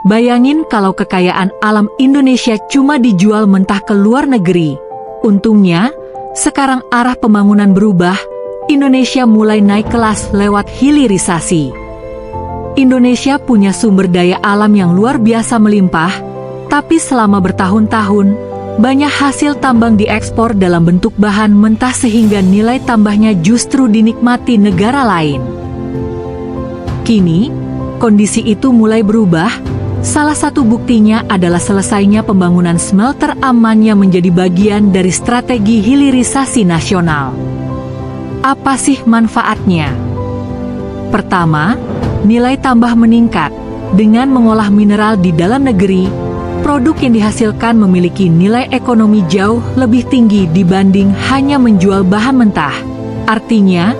Bayangin kalau kekayaan alam Indonesia cuma dijual mentah ke luar negeri. Untungnya, sekarang arah pembangunan berubah, Indonesia mulai naik kelas lewat hilirisasi. Indonesia punya sumber daya alam yang luar biasa melimpah, tapi selama bertahun-tahun, banyak hasil tambang diekspor dalam bentuk bahan mentah sehingga nilai tambahnya justru dinikmati negara lain. Kini, kondisi itu mulai berubah. Salah satu buktinya adalah selesainya pembangunan smelter aman yang menjadi bagian dari strategi hilirisasi nasional. Apa sih manfaatnya? Pertama, nilai tambah meningkat. Dengan mengolah mineral di dalam negeri, produk yang dihasilkan memiliki nilai ekonomi jauh lebih tinggi dibanding hanya menjual bahan mentah. Artinya,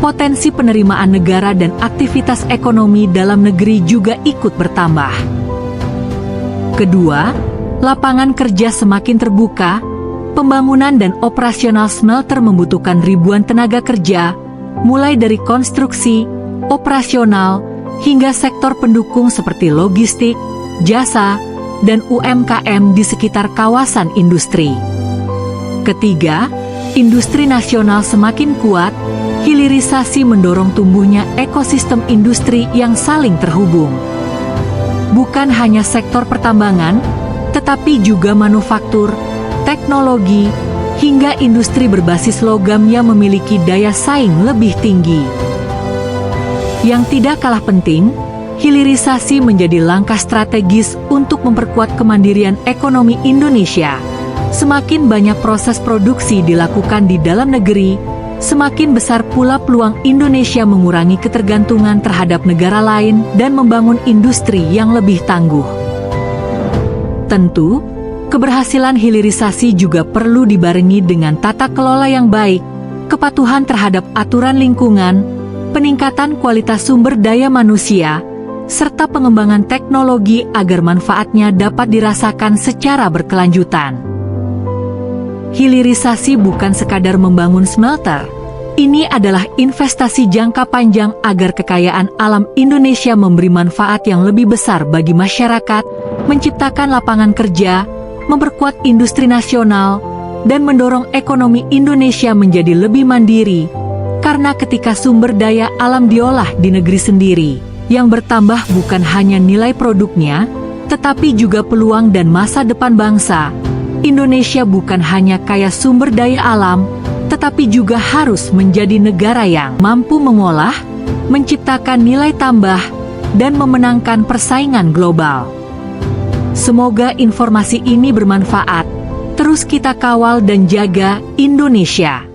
potensi penerimaan negara dan aktivitas ekonomi dalam negeri juga ikut bertambah. Kedua, lapangan kerja semakin terbuka. Pembangunan dan operasional smelter membutuhkan ribuan tenaga kerja, mulai dari konstruksi, operasional, hingga sektor pendukung seperti logistik, jasa, dan UMKM di sekitar kawasan industri. Ketiga, industri nasional semakin kuat. Hilirisasi mendorong tumbuhnya ekosistem industri yang saling terhubung. Bukan hanya sektor pertambangan, tetapi juga manufaktur, teknologi, hingga industri berbasis logam yang memiliki daya saing lebih tinggi. Yang tidak kalah penting, hilirisasi menjadi langkah strategis untuk memperkuat kemandirian ekonomi Indonesia. Semakin banyak proses produksi dilakukan di dalam negeri, semakin besar pula peluang Indonesia mengurangi ketergantungan terhadap negara lain dan membangun industri yang lebih tangguh. Tentu, keberhasilan hilirisasi juga perlu dibarengi dengan tata kelola yang baik, kepatuhan terhadap aturan lingkungan, peningkatan kualitas sumber daya manusia, serta pengembangan teknologi agar manfaatnya dapat dirasakan secara berkelanjutan. Hilirisasi bukan sekadar membangun smelter. Ini adalah investasi jangka panjang agar kekayaan alam Indonesia memberi manfaat yang lebih besar bagi masyarakat, menciptakan lapangan kerja, memperkuat industri nasional, dan mendorong ekonomi Indonesia menjadi lebih mandiri. Karena ketika sumber daya alam diolah di negeri sendiri, yang bertambah bukan hanya nilai produknya, tetapi juga peluang dan masa depan bangsa. Indonesia bukan hanya kaya sumber daya alam, tetapi juga harus menjadi negara yang mampu mengolah, menciptakan nilai tambah, dan memenangkan persaingan global. Semoga informasi ini bermanfaat. Terus kita kawal dan jaga Indonesia.